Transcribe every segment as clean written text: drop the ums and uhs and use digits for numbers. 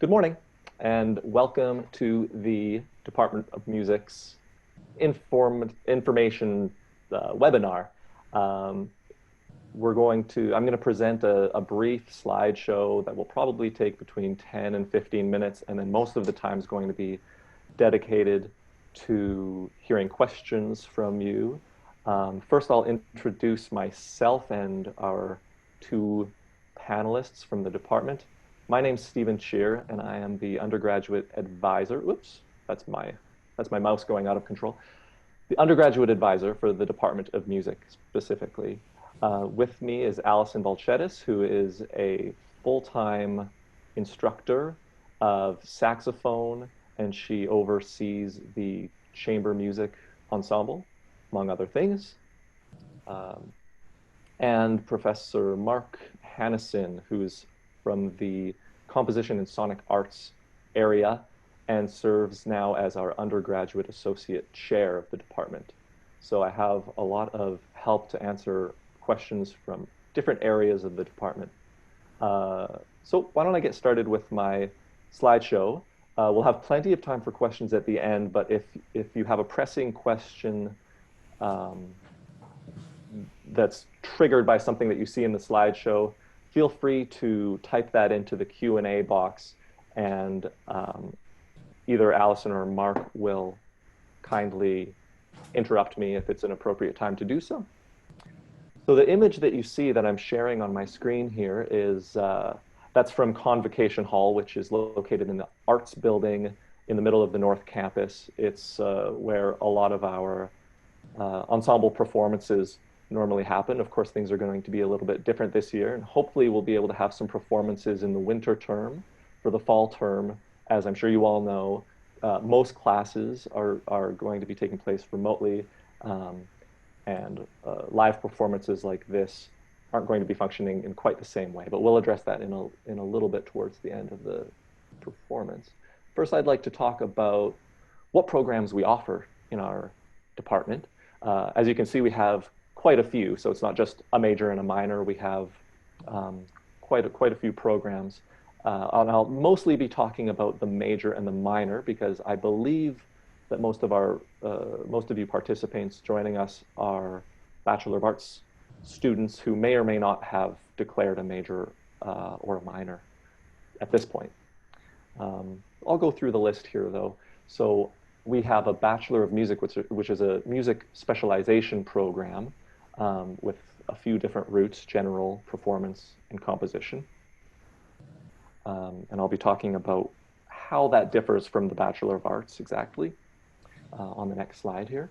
Good morning, and welcome to the Department of Music's information webinar. Um, I'm going to present a brief slideshow that will probably take between 10 and 15 minutes, and then most of the time is going to be dedicated to hearing questions from you. First, I'll introduce myself and our two panelists from the department. My name's Stephen Cheer, and I am the undergraduate advisor. Oops, that's my mouse going out of control. The undergraduate advisor for the Department of Music specifically. With me is Allison Balchetis, who is a full-time instructor of saxophone, and she oversees the chamber music ensemble, among other things. And Professor Mark Hannison, who's from the Composition and Sonic Arts area and serves now as our undergraduate associate chair of the department. So I have a lot of help to answer questions from different areas of the department. So why don't I get started with my slideshow. We'll have plenty of time for questions at the end, but if you have a pressing question that's triggered by something that you see in the slideshow, feel free to type that into the Q&A box, and either Allison or Mark will kindly interrupt me if it's an appropriate time to do so. So the image that you see that I'm sharing on my screen here is, that's from Convocation Hall, which is located in the Arts Building in the middle of the North Campus. It's where a lot of our ensemble performances normally happen. Of course, things are going to be a little bit different this year, and hopefully we'll be able to have some performances in the winter term. For the fall term, as I'm sure you all know, most classes are going to be taking place remotely, and live performances like this aren't going to be functioning in quite the same way, but we'll address that in a little bit towards the end of the performance. First, I'd like to talk about what programs we offer in our department. As you can see, we have quite a few, so it's not just a major and a minor. We have quite a few programs. And I'll mostly be talking about the major and the minor because I believe that most of you participants joining us are Bachelor of Arts students who may or may not have declared a major or a minor at this point. I'll go through the list here though. So we have a Bachelor of Music, which is a music specialization program with a few different routes: general, performance, and composition. And I'll be talking about how that differs from the Bachelor of Arts exactly on the next slide here.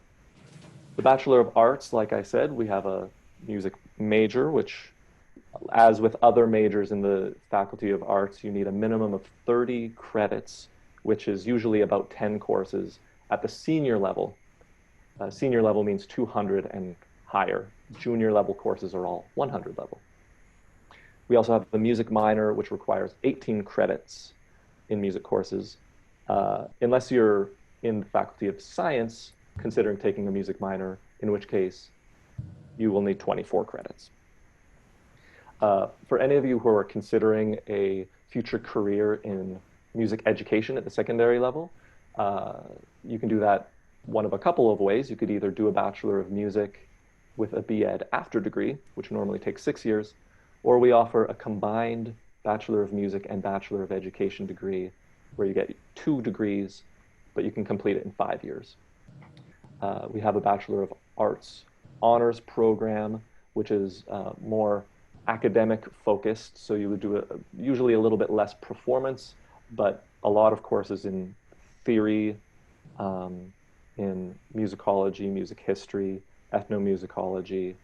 The Bachelor of Arts, like I said, we have a music major, which, as with other majors in the Faculty of Arts, you need a minimum of 30 credits, which is usually about 10 courses at the senior level. Senior level means 200 and higher. Junior level courses are all 100 level. We also have the music minor, which requires 18 credits in music courses. Unless you're in the Faculty of Science, considering taking a music minor, in which case you will need 24 credits. For any of you who are considering a future career in music education at the secondary level, you can do that one of a couple of ways. You could either do a Bachelor of Music with a B.Ed after degree, which normally takes 6 years, or we offer a combined Bachelor of Music and Bachelor of Education degree where you get 2 degrees, but you can complete it in 5 years. We have a Bachelor of Arts honors program, which is more academic focused. So you would do usually a little bit less performance, but a lot of courses in theory, in musicology, music history, ethnomusicology,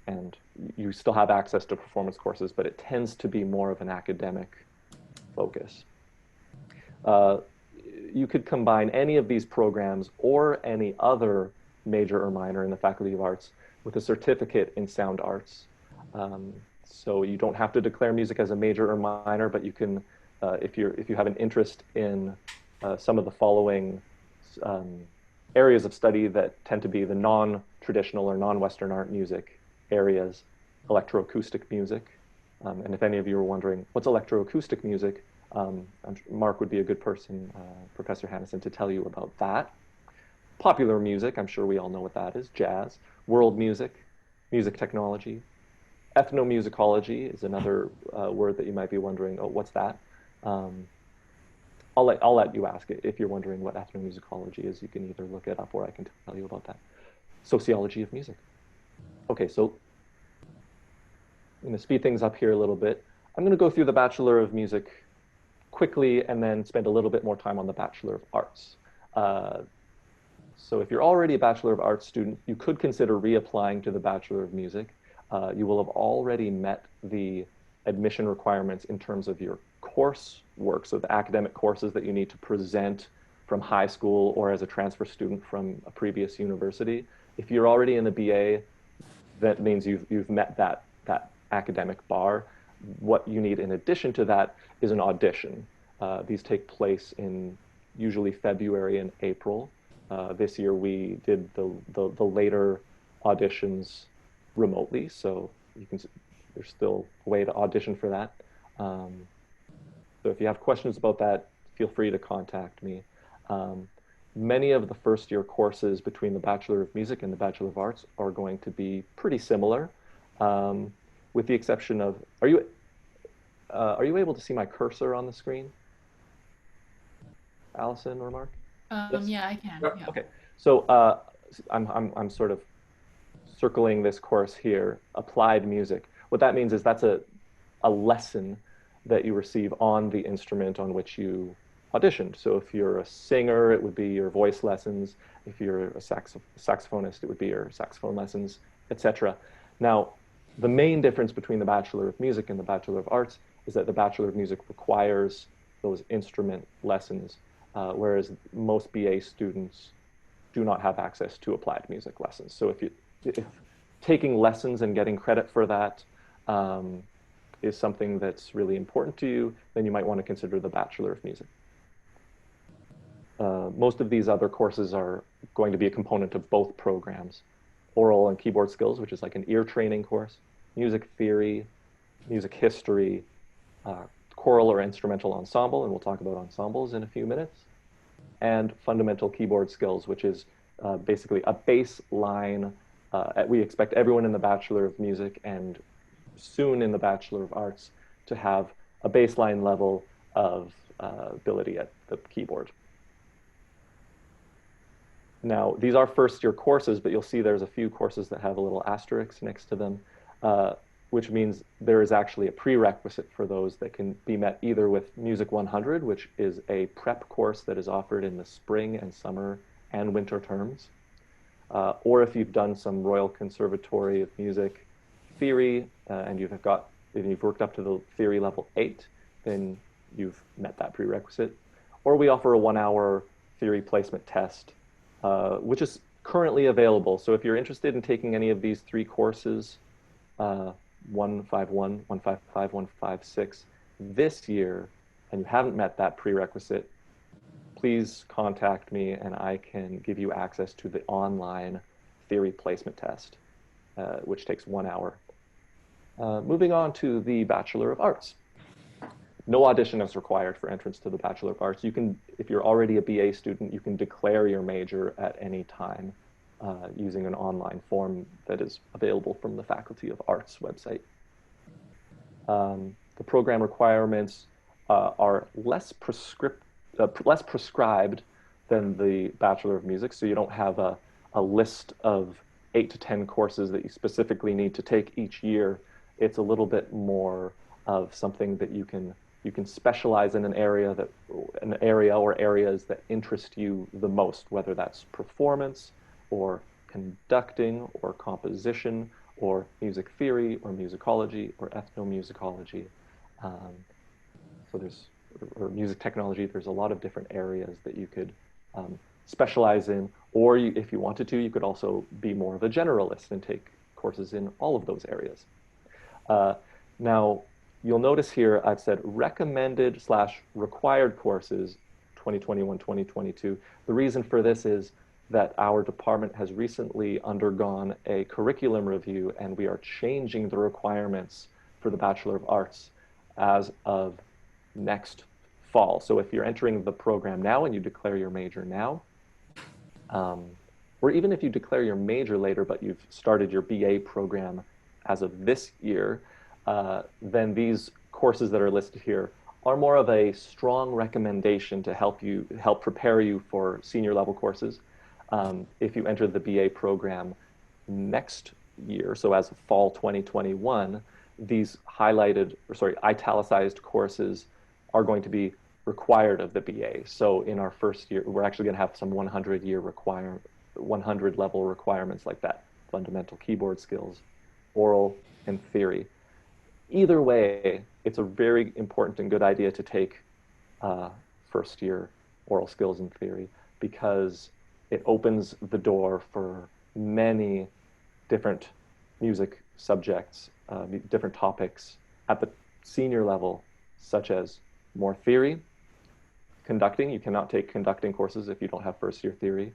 and you still have access to performance courses, but it tends to be more of an academic focus. You could combine any of these programs or any other major or minor in the Faculty of Arts with a certificate in sound arts. So you don't have to declare music as a major or minor, but you can, if you have an interest in some of the following areas of study that tend to be the non-traditional or non-Western art music areas, electroacoustic music. And if any of you are wondering, what's electroacoustic music? Mark would be a good person, Professor Hannison, to tell you about that. Popular music, I'm sure we all know what that is, jazz. World music, music technology. Ethnomusicology is another word that you might be wondering, oh, what's that? Um, I'll let you ask it. If you're wondering what ethnomusicology is, you can either look it up or I can tell you about that. Sociology of music. Okay, so I'm going to speed things up here a little bit. I'm going to go through the Bachelor of Music quickly and then spend a little bit more time on the Bachelor of Arts. Uh, so if you're already a Bachelor of Arts student, you could consider reapplying to the Bachelor of Music. You will have already met the admission requirements in terms of your coursework, so the academic courses that you need to present from high school or as a transfer student from a previous university. If you're already in the BA, that means you've met that academic bar. What you need in addition to that is an audition. These take place in usually February and April. This year we did the later auditions remotely, so there's still a way to audition for that. So if you have questions about that, feel free to contact me. Um, Many of the first year courses between the Bachelor of Music and the Bachelor of Arts are going to be pretty similar, with the exception of, are you able to see my cursor on the screen, Allison or Mark? Yes. Yeah, I can. Yep. Yeah. Okay. So I'm sort of circling this course here, applied music. What that means is that's a lesson that you receive on the instrument on which you auditioned. So if you're a singer, it would be your voice lessons. If you're a saxophonist, it would be your saxophone lessons, etc. Now, the main difference between the Bachelor of Music and the Bachelor of Arts is that the Bachelor of Music requires those instrument lessons, whereas most BA students do not have access to applied music lessons. So if taking lessons and getting credit for that is something that's really important to you, then you might want to consider the Bachelor of Music. Most of these other courses are going to be a component of both programs. Oral and keyboard skills, which is like an ear training course, music theory, music history, choral or instrumental ensemble, and we'll talk about ensembles in a few minutes, and fundamental keyboard skills, which is basically a baseline. We expect everyone in the Bachelor of Music and soon in the Bachelor of Arts to have a baseline level of ability at the keyboard. Now, these are first year courses, but you'll see there's a few courses that have a little asterisk next to them, which means there is actually a prerequisite for those that can be met either with Music 100, which is a prep course that is offered in the spring and summer and winter terms, or if you've done some Royal Conservatory of Music theory and you've worked up to the theory level 8, then you've met that prerequisite. Or we offer a 1-hour theory placement test, which is currently available. So if you're interested in taking any of these 3 courses, 151, 155, 156, this year, and you haven't met that prerequisite, please contact me and I can give you access to the online theory placement test, which takes 1 hour. Moving on to the Bachelor of Arts. No audition is required for entrance to the Bachelor of Arts. You can, if you're already a BA student, you can declare your major at any time using an online form that is available from the Faculty of Arts website. The program requirements are less prescribed than the Bachelor of Music, so you don't have a list of 8 to 10 courses that you specifically need to take each year. It's a little bit more of something that you can specialize in an area or areas that interest you the most, whether that's performance or conducting or composition or music theory or musicology or ethnomusicology. Or music technology. There's a lot of different areas that you could specialize in, or if you wanted to, you could also be more of a generalist and take courses in all of those areas. Now, you'll notice here I've said recommended/required courses 2021-2022. The reason for this is that our department has recently undergone a curriculum review and we are changing the requirements for the Bachelor of Arts as of next fall. So if you're entering the program now and you declare your major now, or even if you declare your major later, but you've started your BA program as of this year, then these courses that are listed here are more of a strong recommendation to help prepare you for senior level courses. If you enter the BA program next year, so as of fall 2021, these italicized courses are going to be required of the BA. So in our first year, we're actually going to have some 100 level requirements like that: fundamental keyboard skills, oral, and theory. Either way, it's a very important and good idea to take first year oral skills and theory, because it opens the door for many different music subjects, different topics at the senior level, such as more theory, conducting. You cannot take conducting courses if you don't have first year theory.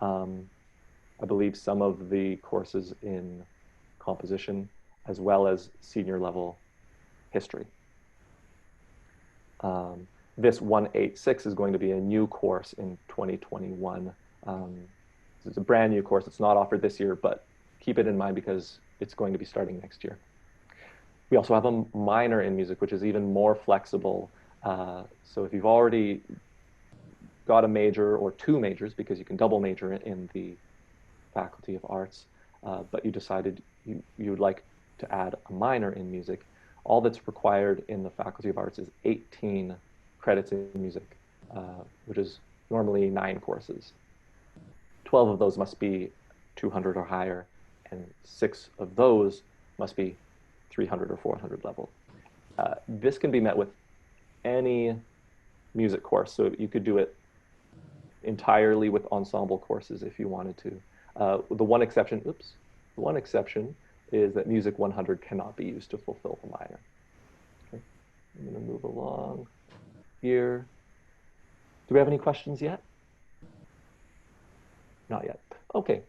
I believe some of the courses in composition, as well as senior level history. This 186 is going to be a new course in 2021. It's a brand new course. It's not offered this year, but keep it in mind because it's going to be starting next year. We also have a minor in music, which is even more flexible. So if you've already got a major or two majors, because you can double major in the Faculty of Arts, but you decided you would like to add a minor in music, all that's required in the Faculty of Arts is 18 credits in music, which is normally 9 courses. 12 of those must be 200 or higher, and 6 of those must be 300 or 400 level. This can be met with any music course, so you could do it entirely with ensemble courses if you wanted to. The one exception is that Music 100 cannot be used to fulfill the minor. Okay. I'm going to move along here. Do we have any questions yet? Not yet. Okay.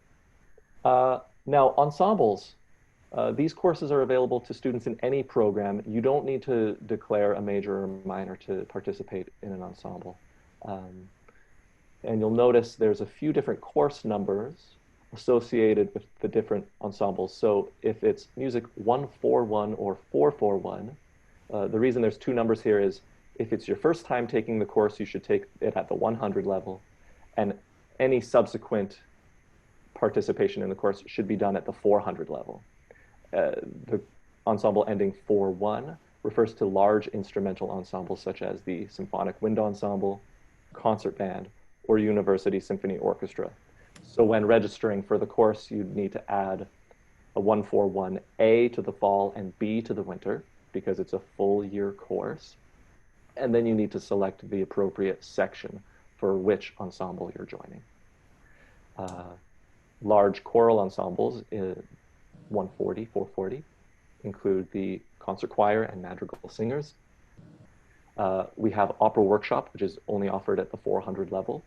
Now, ensembles. These courses are available to students in any program. You don't need to declare a major or minor to participate in an ensemble. And you'll notice there's a few different course numbers associated with the different ensembles. So if it's Music 141 or 441, the reason there's 2 numbers here is if it's your first time taking the course, you should take it at the 100 level, and any subsequent participation in the course should be done at the 400 level. The ensemble ending 41 refers to large instrumental ensembles such as the Symphonic Wind Ensemble, concert band, or university symphony orchestra. So when registering for the course, you'd need to add a 141A to the fall and B to the winter, because it's a full year course. And then you need to select the appropriate section for which ensemble you're joining. Large choral ensembles, 140, 440, include the concert choir and madrigal singers. We have opera workshop, which is only offered at the 400 level.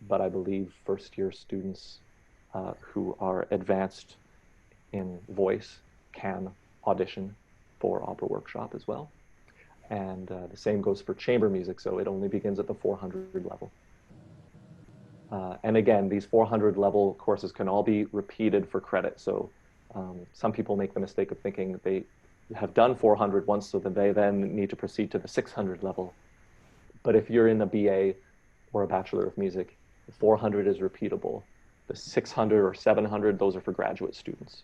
But I believe first year students who are advanced in voice can audition for opera workshop as well. And the same goes for chamber music, so it only begins at the 400 level. And again, these 400 level courses can all be repeated for credit. So some people make the mistake of thinking they have done 400 once, so that they then need to proceed to the 600 level. But if you're in a BA or a Bachelor of Music, the 400 is repeatable. The 600 or 700, those are for graduate students.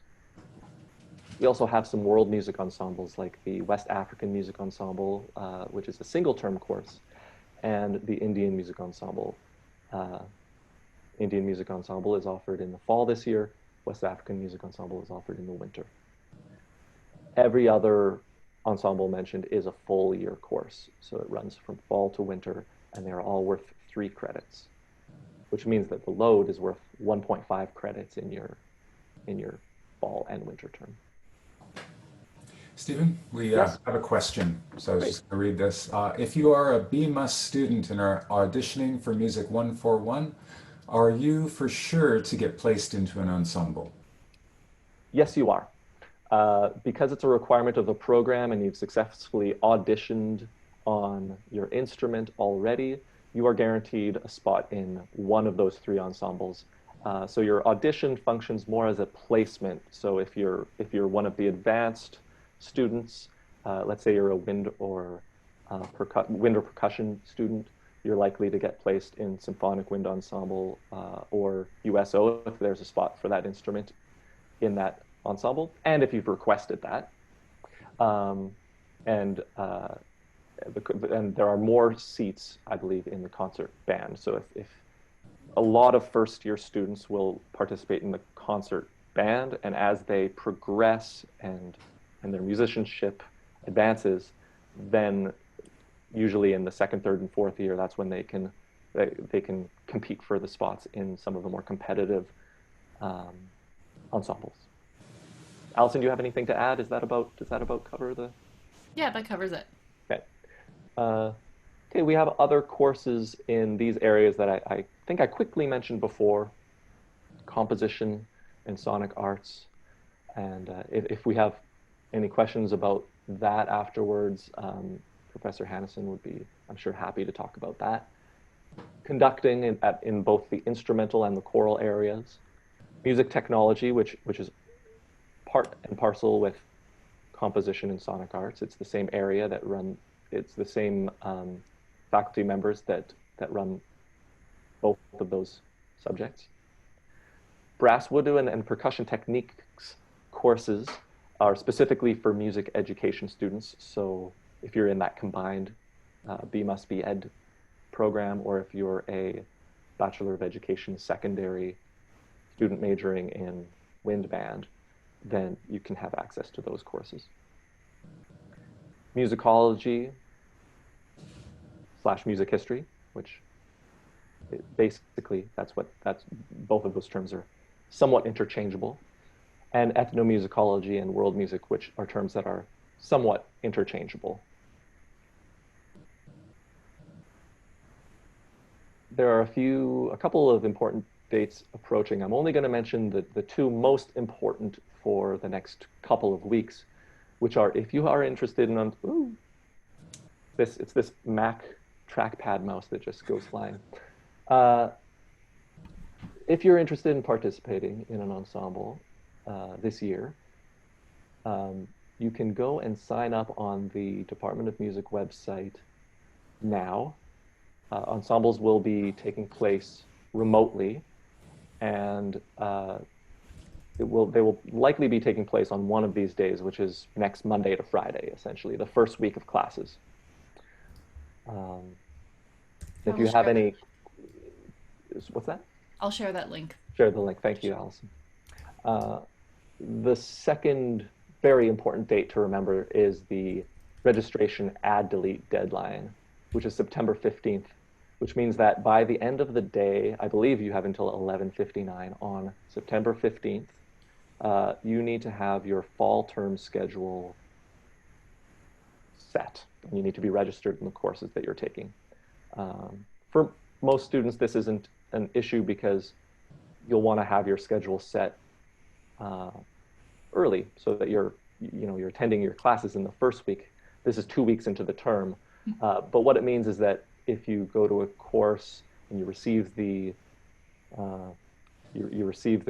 We also have some world music ensembles like the West African Music Ensemble, which is a single-term course, and the Indian Music Ensemble. Indian Music Ensemble is offered in the fall this year. West African Music Ensemble is offered in the winter. Every other ensemble mentioned is a full year course. So it runs from fall to winter, and they're all worth 3 credits, which means that the load is worth 1.5 credits in your fall and winter term. Stephen, we have a question, so I was just going to read this. If you are a BMUS student and are auditioning for Music 141, are you for sure to get placed into an ensemble? Yes, you are. Because it's a requirement of the program and you've successfully auditioned on your instrument already, you are guaranteed a spot in one of those three ensembles. So your audition functions more as a placement. So if you're one of the advanced students, let's say you're a wind or percussion student, you're likely to get placed in symphonic wind ensemble or USO if there's a spot for that instrument in that ensemble, and if you've requested that. Um, and and there are more seats, I believe, in the concert band. So if a lot of first-year students will participate in the concert band, and as they progress and their musicianship advances, then usually in the second, third, and fourth year, that's when they can compete for the spots in some of the more competitive um, ensembles. Allison, do you have anything to add? Does that about cover the? Yeah, that covers it. Okay. Uh, okay, we have other courses in these areas that I think I quickly mentioned before: composition and sonic arts. And if we have any questions about that afterwards, Professor Hannison would be, I'm sure, happy to talk about that. Conducting in both the instrumental and the choral areas. Music technology, which is part and parcel with composition and sonic arts. It's the same area that run. It's the same faculty members that run both of those subjects. Brass, woodwind, and percussion techniques courses are specifically for music education students. So if you're in that combined BMUS Ed program, or if you're a Bachelor of Education secondary student majoring in wind band, then you can have access to those courses. Musicology / music history, which basically that's both of those terms are somewhat interchangeable, and ethnomusicology and world music, which are terms that are somewhat interchangeable. There are a couple of important dates approaching. I'm only going to mention the two most important for the next couple of weeks, which are, if you are interested in, it's this Mac trackpad mouse that just goes flying. If you're interested in participating in an ensemble this year, you can go and sign up on the Department of Music website now. Ensembles will be taking place remotely, and they will likely be taking place on one of these days, which is next Monday to Friday, essentially, the first week of classes. If you have any, what's that? I'll share that link. Share the link. Thank you, Allison. The second very important date to remember is the registration add delete deadline, which is September 15th, which means that by the end of the day, I believe you have until 11:59 on September 15th, you need to have your fall term schedule set, and you need to be registered in the courses that you're taking. For most students, this isn't an issue because you'll want to have your schedule set early so that you're attending your classes in the first week. This is 2 weeks into the term. But what it means is that if you go to a course and you receive the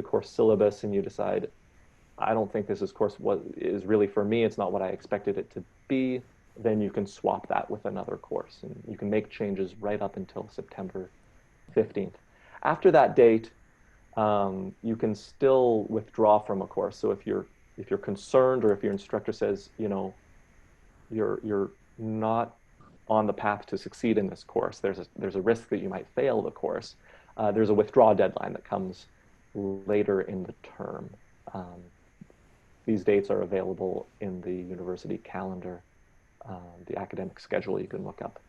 course syllabus and you decide, I don't think this course is really for me, it's not what I expected it to be, then you can swap that with another course, and you can make changes right up until September 15th. After that date, you can still withdraw from a course. So if you're concerned, or if your instructor says, you're not on the path to succeed in this course, there's a risk that you might fail the course, there's a withdrawal deadline that comes later in the term. These dates are available in the university calendar, the academic schedule. You can look up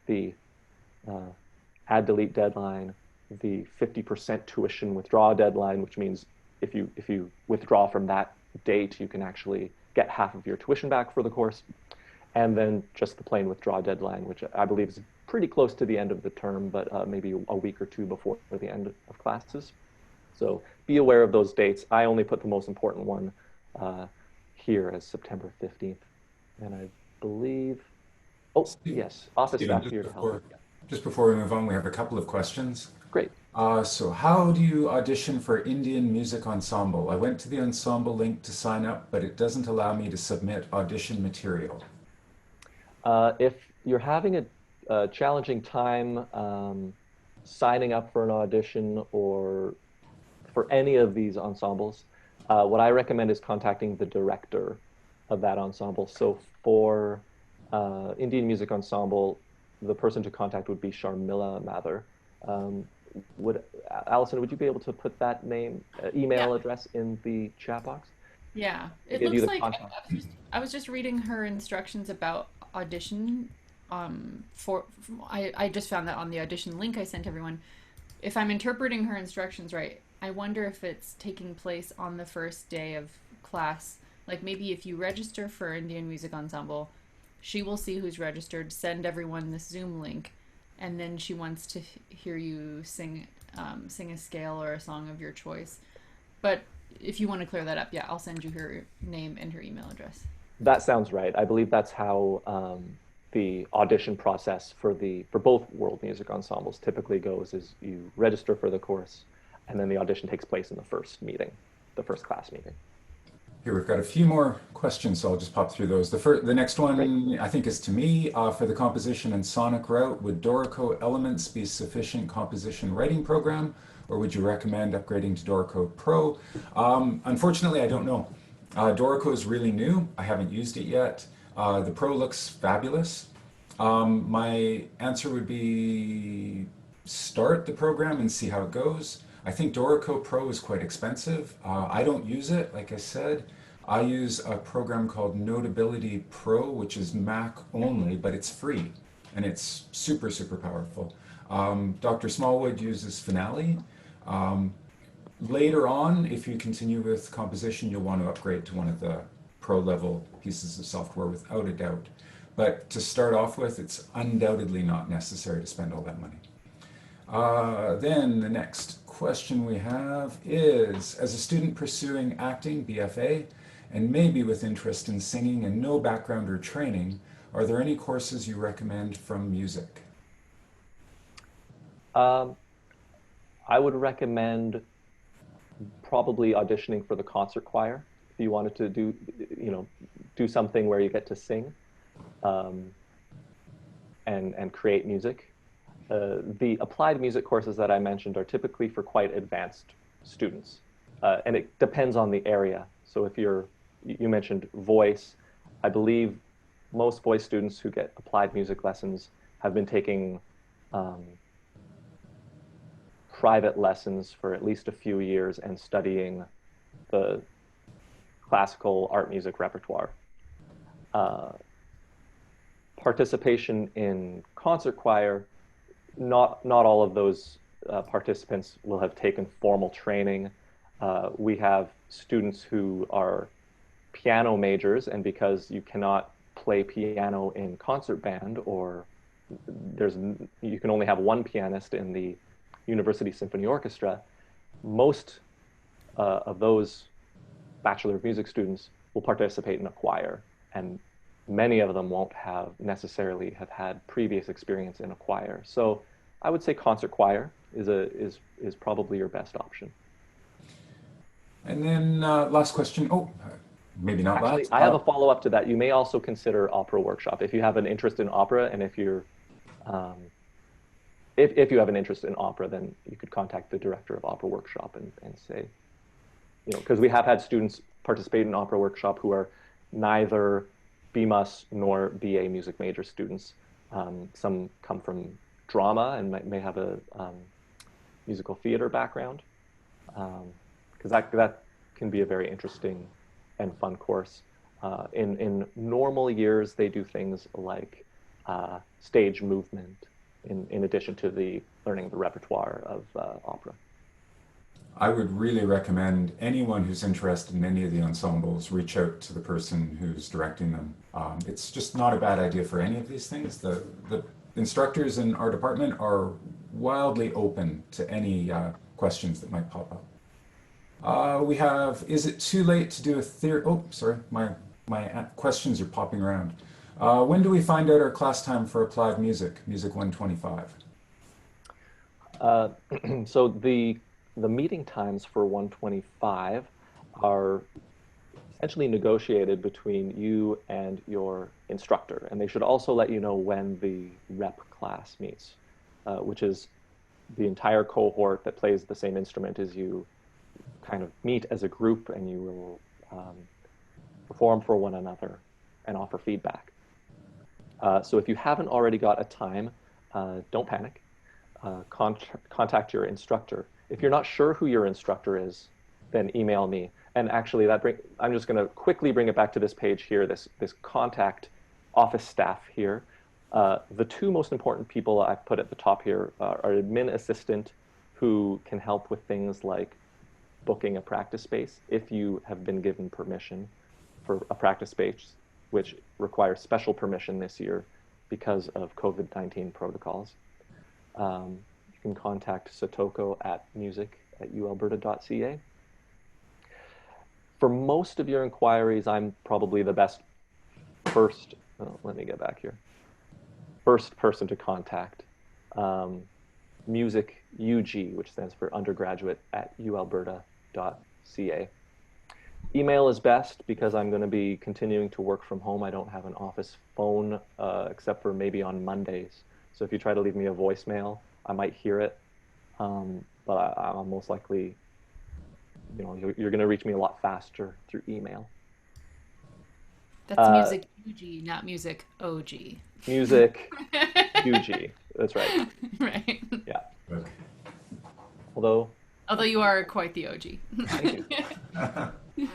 the add delete deadline, the 50% tuition withdrawal deadline, which means if you withdraw from that date, you can actually get half of your tuition back for the course, and then just the plain withdrawal deadline, which I believe is pretty close to the end of the term, but maybe a week or two before the end of classes. So be aware of those dates. I only put the most important one here as September 15th, and I believe Oh, yes, office Stephen, staff here to help. Yeah. just before we move on, we have a couple of questions. Great. So how do you audition for Indian Music Ensemble? I went to the ensemble link to sign up, but it doesn't allow me to submit audition material. If you're having a challenging time signing up for an audition or for any of these ensembles, what I recommend is contacting the director of that ensemble. So for Indian Music Ensemble, the person to contact would be Sharmila Mather. Um, would Allison, would you be able to put that name, Yeah. email address in the chat box Yeah. to It give you looks the like contact? I was just reading her instructions about audition. I just found that on the audition link I sent everyone. If I'm interpreting her instructions right, I wonder if it's taking place on the first day of class. Like maybe if you register for Indian Music Ensemble, she will see who's registered, send everyone this Zoom link, and then she wants to hear you sing a scale or a song of your choice. But if you want to clear that up, yeah, I'll send you her name and her email address. That sounds right. I believe that's how the audition process for both world music ensembles typically goes: is you register for the course, and then the audition takes place in the first meeting, the first class meeting. Here we've got a few more questions, so I'll just pop through those. The next Great. one I think is to me for the composition and sonic route. Would Dorico Elements be sufficient composition writing program, or would you recommend upgrading to Dorico Pro? Unfortunately, I don't know. Dorico is really new. I haven't used it yet. The Pro looks fabulous. My answer would be start the program and see how it goes. I think Dorico Pro is quite expensive. I don't use it, like I said. I use a program called Notability Pro, which is Mac only, but it's free and it's super, super powerful. Dr. Smallwood uses Finale. Um, Later on, if you continue with composition, you'll want to upgrade to one of the pro level pieces of software without a doubt. But to start off with, it's undoubtedly not necessary to spend all that money. Then the next question we have is, as a student pursuing acting, BFA, and maybe with interest in singing and no background or training, are there any courses you recommend from music? Um, I would recommend probably auditioning for the concert choir if you wanted to do something where you get to sing um, and create music. The applied music courses that I mentioned are typically for quite advanced students, and it depends on the area. So if you mentioned voice, I believe most voice students who get applied music lessons have been taking um, private lessons for at least a few years and studying the classical art music repertoire. Uh, Participation in concert choir, not all of those participants will have taken formal training. We have students who are piano majors, and because you cannot play piano in concert band, or you can only have one pianist in the University Symphony Orchestra, most of those Bachelor of Music students will participate in a choir, and many of them won't have necessarily have had previous experience in a choir. So I would say concert choir is probably your best option. And then last question. Oh, maybe not Actually, last. I have a follow-up to that. You may also consider opera workshop if you have an interest in opera, and um, if you have an interest in opera, then you could contact the director of opera workshop and say, because we have had students participate in opera workshop who are neither BMUS nor BA music major students. Some come from drama and may have a musical theater background, because that can be a very interesting and fun course. In normal years, they do things like stage movement in addition to the learning the repertoire of opera. I would really recommend anyone who's interested in any of the ensembles reach out to the person who's directing them. It's just not a bad idea for any of these things. The instructors in our department are wildly open to any questions that might pop up. We have, is it too late to do a theory? Oh, sorry, my questions are popping around. When do we find out our class time for applied music, Music 125? Uh, so the meeting times for 125 are essentially negotiated between you and your instructor, and they should also let you know when the rep class meets, which is the entire cohort that plays the same instrument as you kind of meet as a group, and you will perform for one another and offer feedback. So if you haven't already got a time, don't panic. Contact your instructor. If you're not sure who your instructor is, then email me. And actually, I'm just going to quickly bring it back to this page here, this contact office staff here. The two most important people I've put at the top here are admin assistant, who can help with things like booking a practice space if you have been given permission for a practice space, which requires special permission this year because of COVID-19 protocols. You can contact Satoko at music@ualberta.ca. For most of your inquiries, I'm probably the best let me get back here. First person to contact. Music UG, which stands for undergraduate at ualberta.ca. Email is best because I'm going to be continuing to work from home. I don't have an office phone except for maybe on Mondays. So if you try to leave me a voicemail, I might hear it, but I'll most likely, you're going to reach me a lot faster through email. That's music UG, not music OG. Music UG. That's right. Right. Yeah. Okay. Although you are quite the OG. Thank you.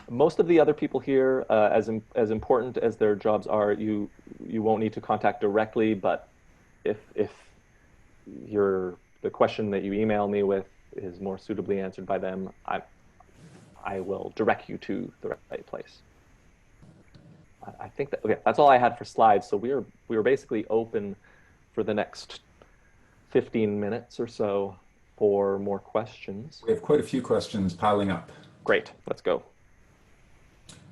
Most of the other people here, as important as their jobs are, you won't need to contact directly. But if the question that you email me with is more suitably answered by them, I will direct you to the right place. I think that's all I had for slides. So we were basically open for the next 15 minutes or so for more questions. We have quite a few questions piling up. Great, let's go.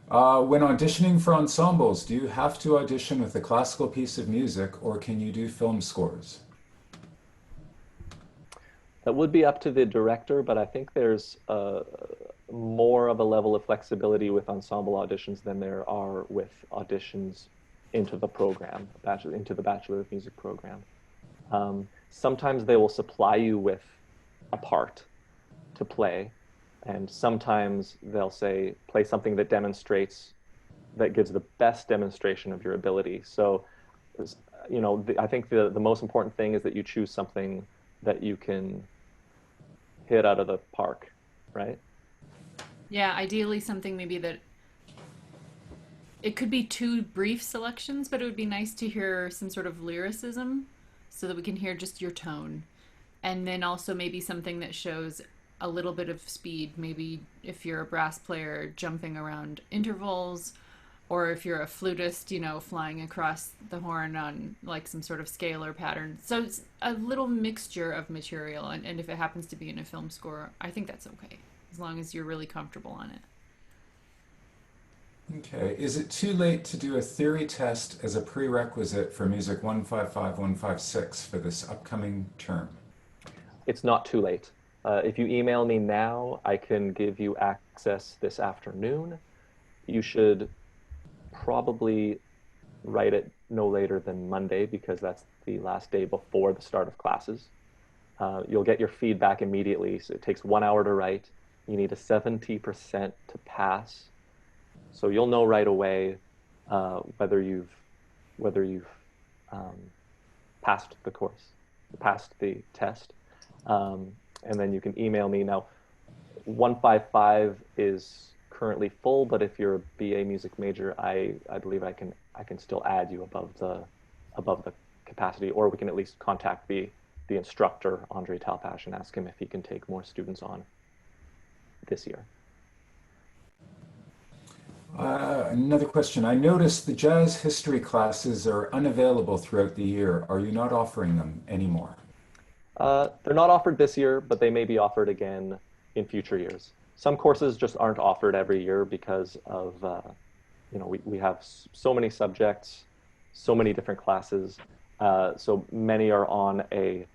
When auditioning for ensembles, do you have to audition with a classical piece of music, or can you do film scores? That would be up to the director, but I think there's more of a level of flexibility with ensemble auditions than there are with auditions into the program, into the Bachelor of Music program. Sometimes they will supply you with a part to play, and sometimes they'll say, play something that gives the best demonstration of your ability. So, I think the most important thing is that you choose something that you can hit out of the park, right? Yeah, ideally something maybe that it could be two brief selections, but it would be nice to hear some sort of lyricism so that we can hear just your tone. And then also maybe something that shows a little bit of speed. Maybe if you're a brass player, jumping around intervals, or if you're a flutist, flying across the horn on like some sort of scalar pattern. So it's a little mixture of material. And if it happens to be in a film score, I think that's okay, as long as you're really comfortable on it. Okay. Is it too late to do a theory test as a prerequisite for Music 155, 156 for this upcoming term? It's not too late. If you email me now, I can give you access this afternoon. You should probably write it no later than Monday, because that's the last day before the start of classes. You'll get your feedback immediately. So it takes 1 hour to write. You need a 70% to pass. So you'll know right away whether you've passed the course, passed the test. And then you can email me. Now, 155 is currently full, but if you're a BA music major, I believe I can still add you above the capacity, or we can at least contact the instructor, Andre Talpash, and ask him if he can take more students on this year. Another question. I noticed the jazz history classes are unavailable throughout the year. Are you not offering them anymore? They're not offered this year, but they may be offered again in future years. Some courses just aren't offered every year because of, we have so many subjects so many different classes. So many are on a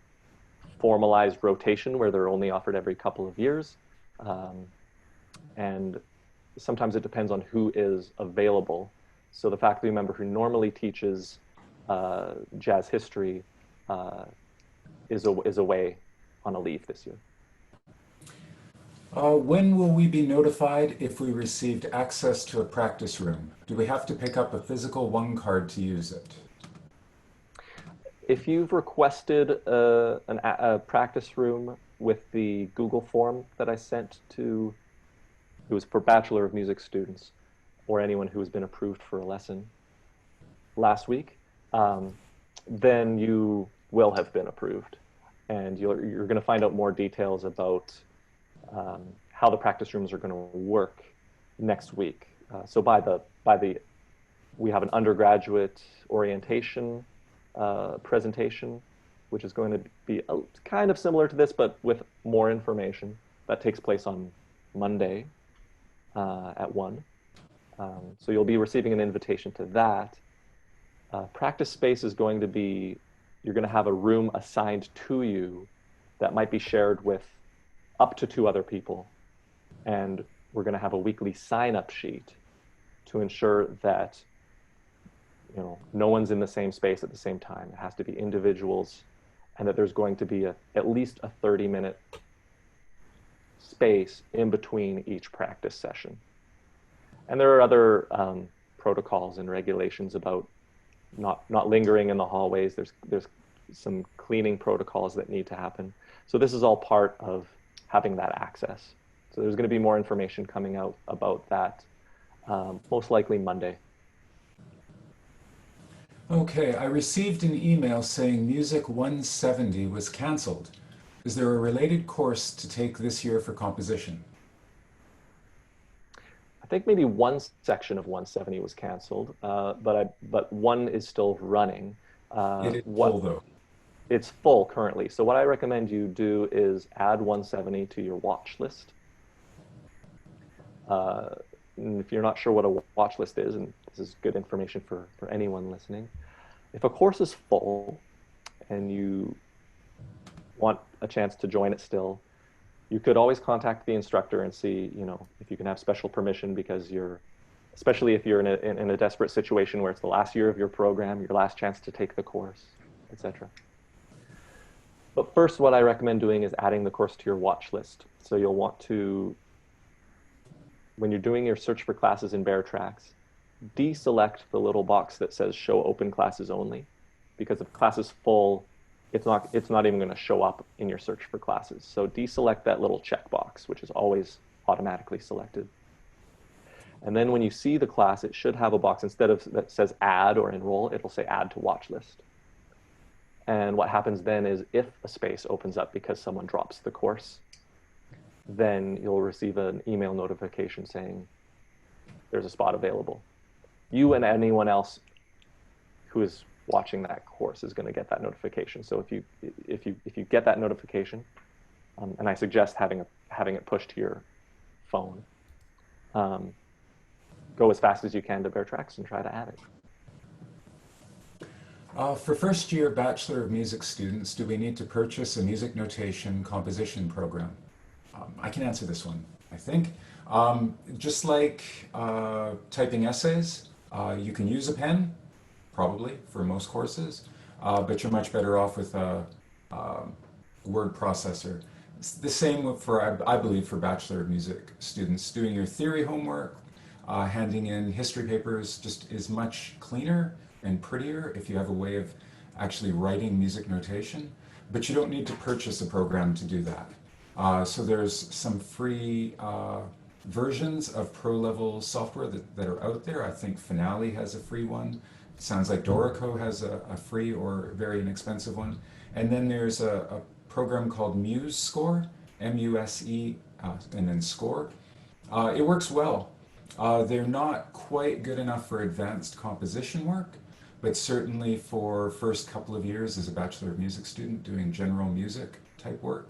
formalized rotation where they're only offered every couple of years. Um, and sometimes it depends on who is available. So the faculty member who normally teaches jazz history is away on a leave this year. When will we be notified if we received access to a practice room? Do we have to pick up a physical one card to use it? If you've requested a practice room with the Google form that I sent to, it was for Bachelor of Music students or anyone who has been approved for a lesson last week, then you will have been approved. And you're going to find out more details about how the practice rooms are going to work next week. So we have an undergraduate orientation presentation, which is going to be kind of similar to this, but with more information. That takes place on Monday at 1. So you'll be receiving an invitation to that. Practice space is going to be, you're going to have a room assigned to you that might be shared with up to 2 other people. And we're going to have a weekly sign-up sheet to ensure that no one's in the same space at the same time. It has to be individuals, and that there's going to be at least a 30-minute space in between each practice session. And there are other protocols and regulations about not lingering in the hallways. There's some cleaning protocols that need to happen. So this is all part of having that access. So there's going to be more information coming out about that, most likely Monday. Okay, I received an email saying Music 170 was canceled. Is there a related course to take this year for composition? I think maybe one section of 170 was canceled, but one is still running. It is full though. It's full currently. So what I recommend you do is add 170 to your watch list. And if you're not sure what a watch list is, and this is good information for anyone listening, if a course is full and you want a chance to join it still, you could always contact the instructor and see, if you can have special permission, because especially if you're in a desperate situation where it's the last year of your program, your last chance to take the course, etc. But first, what I recommend doing is adding the course to your watch list. So you'll want to, when you're doing your search for classes in Bear Tracks, deselect the little box that says show open classes only, because if class is full, it's not even going to show up in your search for classes. So deselect that little checkbox, which is always automatically selected. And then when you see the class, it should have a box instead of that says add or enroll, it'll say add to watch list. And what happens then is if a space opens up because someone drops the course, then you'll receive an email notification saying there's a spot available. You and anyone else who is watching that course is going to get that notification. So if you get that notification, and I suggest having it pushed to your phone, go as fast as you can to Bear Tracks and try to add it. For first year Bachelor of Music students, do we need to purchase a music notation composition program? I can answer this one, I think. Just like typing essays, you can use a pen, probably, for most courses, but you're much better off with a word processor. It's the same for, I believe, for Bachelor of Music students. Doing your theory homework, handing in history papers just is much cleaner and prettier if you have a way of actually writing music notation, but you don't need to purchase a program to do that. So there's some free versions of pro-level software that are out there. I think Finale has a free one. It sounds like Dorico has a free or very inexpensive one. And then there's a program called Muse Score, M-U-S-E, and then Score. It works well. They're not quite good enough for advanced composition work, but certainly for first couple of years as a Bachelor of Music student doing general music type work,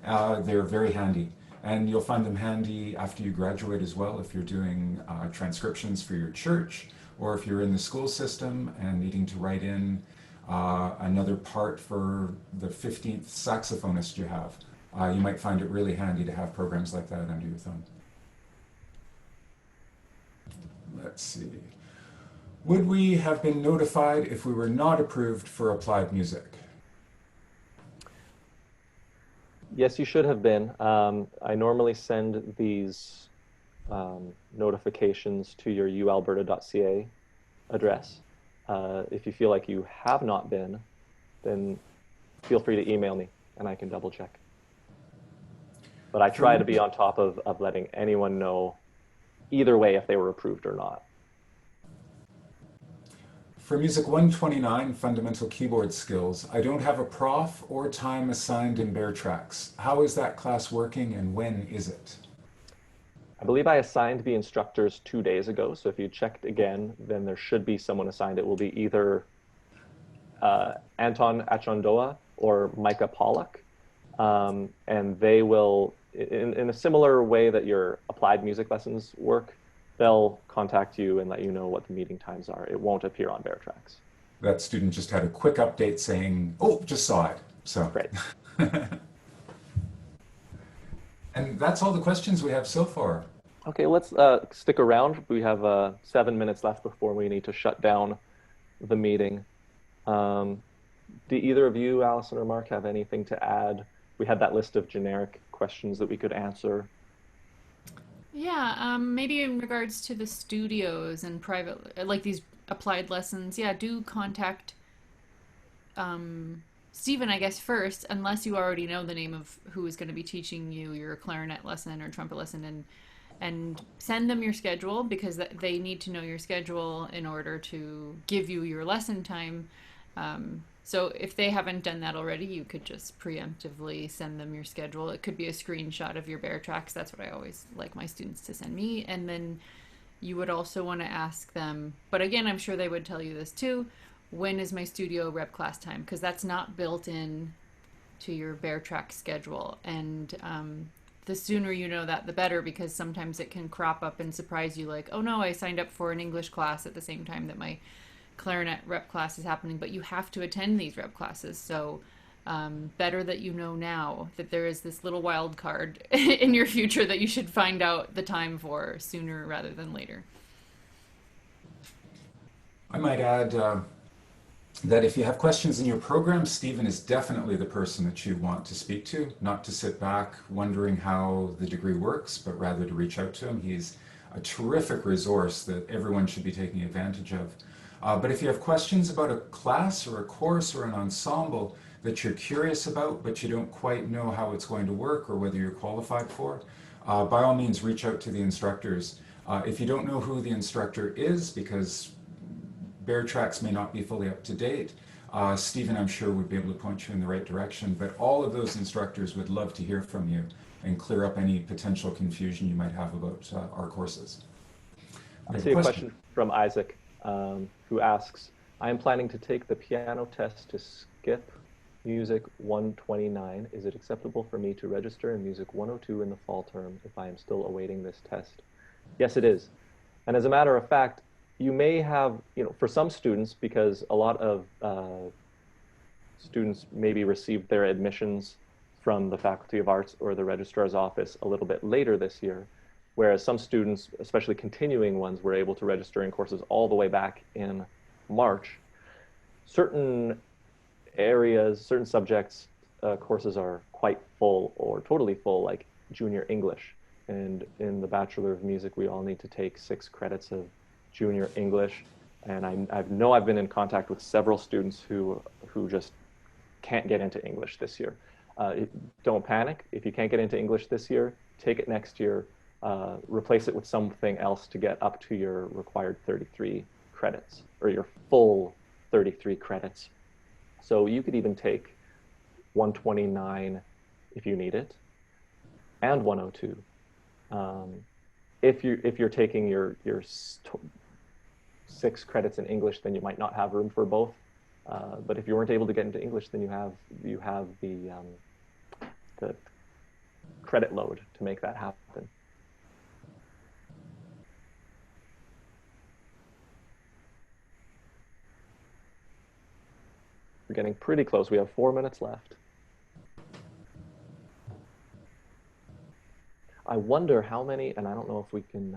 they're very handy. And you'll find them handy after you graduate as well if you're doing transcriptions for your church or if you're in the school system and needing to write in another part for the 15th saxophonist you have, you might find it really handy to have programs like that under your thumb. Let's see. Would we have been notified if we were not approved for applied music? Yes, you should have been. I normally send these notifications to your ualberta.ca address. If you feel like you have not been, then feel free to email me and I can double check. But I try to be on top of letting anyone know either way if they were approved or not. For Music 129, Fundamental Keyboard Skills, I don't have a prof or time assigned in Bear Tracks. How is that class working and when is it? I believe I assigned the instructors 2 days ago, so if you checked again, then there should be someone assigned. It will be either Anton Achondoa or Micah Pollock, and they will, in a similar way that your applied music lessons work, they'll contact you and let you know what the meeting times are. It won't appear on Bear Tracks. That student just had a quick update saying, oh, just saw it. So. Great. And that's all the questions we have so far. Okay, let's stick around. We have 7 minutes left before we need to shut down the meeting. Do either of you, Allison or Mark, have anything to add? We had that list of generic questions that we could answer. Yeah, maybe in regards to the studios and private, like these applied lessons, yeah, do contact Stephen, I guess, first, unless you already know the name of who is going to be teaching you your clarinet lesson or trumpet lesson, and send them your schedule, because they need to know your schedule in order to give you your lesson time. So if they haven't done that already, you could just preemptively send them your schedule. It could be a screenshot of your Bear Tracks. That's what I always like my students to send me. And then you would also want to ask them, but again, I'm sure they would tell you this too, when is my studio rep class time? Because that's not built in to your Bear Track schedule. And the sooner you know that, the better, because sometimes it can crop up and surprise you, like, oh no, I signed up for an English class at the same time that my clarinet rep class is happening, but you have to attend these rep classes. So better that you know now that there is this little wild card in your future that you should find out the time for sooner rather than later. I might add that if you have questions in your program, Stephen is definitely the person that you want to speak to, not to sit back wondering how the degree works, but rather to reach out to him. He's a terrific resource that everyone should be taking advantage of. But if you have questions about a class or a course or an ensemble that you're curious about, but you don't quite know how it's going to work or whether you're qualified for, by all means reach out to the instructors. If you don't know who the instructor is, because Bear Tracks may not be fully up to date, Stephen, I'm sure, would be able to point you in the right direction, but all of those instructors would love to hear from you and clear up any potential confusion you might have about our courses. I see a question from Isaac, who asks, I am planning to take the piano test to skip Music 129. Is it acceptable for me to register in Music 102 in the fall term if I am still awaiting this test? Yes, it is. And as a matter of fact, you may have, for some students, because a lot of students maybe received their admissions from the Faculty of Arts or the Registrar's Office a little bit later this year, whereas some students, especially continuing ones, were able to register in courses all the way back in March. Certain areas, certain subjects, courses are quite full or totally full, like junior English. And in the Bachelor of Music, we all need to take 6 credits of junior English. And I know I've been in contact with several students who just can't get into English this year. Don't panic. If you can't get into English this year, take it next year. Replace it with something else to get up to your required 33 credits, or your full 33 credits. So you could even take 129 if you need it, and 102. If you're taking your 6 credits in English, then you might not have room for both. But if you weren't able to get into English, then you have the credit load to make that happen. We're getting pretty close. We have 4 minutes left. I wonder how many, and I don't know if we can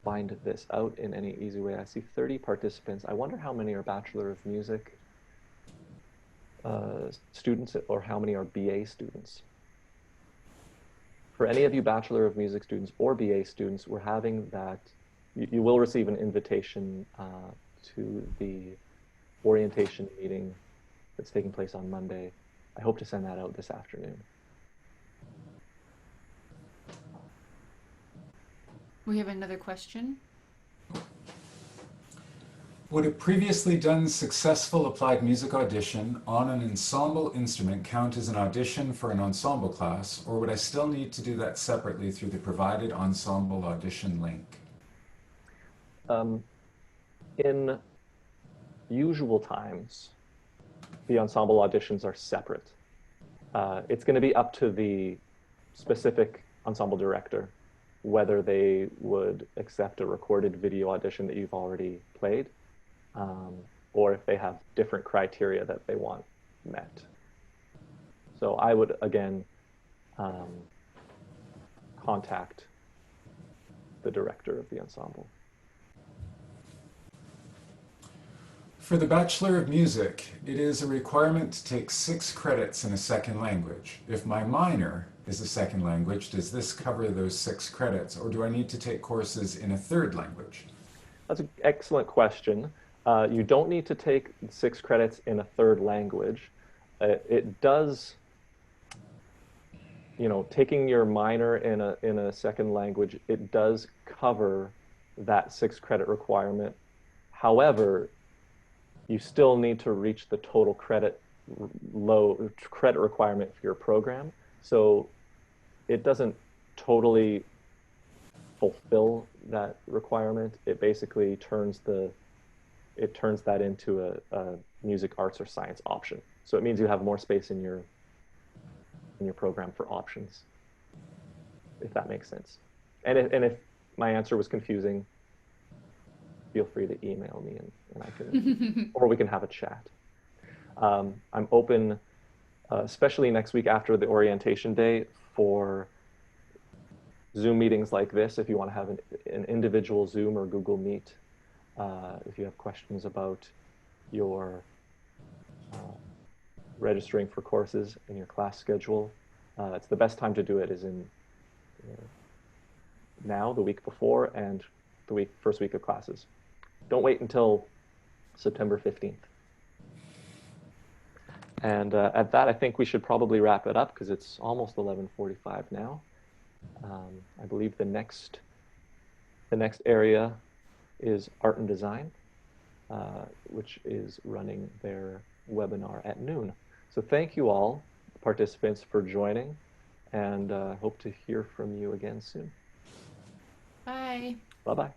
find this out in any easy way. I see 30 participants. I wonder how many are Bachelor of Music students or how many are BA students. For any of you Bachelor of Music students or BA students, we're having that, you will receive an invitation to the orientation meeting that's taking place on Monday. I hope to send that out this afternoon. We have another question. Would a previously done successful applied music audition on an ensemble instrument count as an audition for an ensemble class, or would I still need to do that separately through the provided ensemble audition link? In usual times, the ensemble auditions are separate. It's going to be up to the specific ensemble director whether they would accept a recorded video audition that you've already played, or if they have different criteria that they want met. So I would, again, contact the director of the ensemble. For the Bachelor of Music, it is a requirement to take 6 credits in a second language. If my minor is a second language, does this cover those 6 credits, or do I need to take courses in a third language? That's an excellent question. You don't need to take 6 credits in a third language. It does, taking your minor in a second language, it does cover that 6 credit requirement. However, you still need to reach the total credit requirement for your program. So it doesn't totally fulfill that requirement. It basically turns that into a music, arts, or science option. So it means you have more space in your program for options, if that makes sense. And if my answer was confusing, feel free to email me and I can, or we can have a chat. I'm open, especially next week after the orientation day, for Zoom meetings like this. If you want to have an individual Zoom or Google Meet, if you have questions about your registering for courses in your class schedule, it's the best time to do it is in now, the week before, and the first week of classes. Don't wait until September 15th. And at that, I think we should probably wrap it up because it's almost 11:45 now. I believe the next area is art and design, which is running their webinar at noon. So thank you all, participants, for joining, and hope to hear from you again soon. Bye. Bye-bye.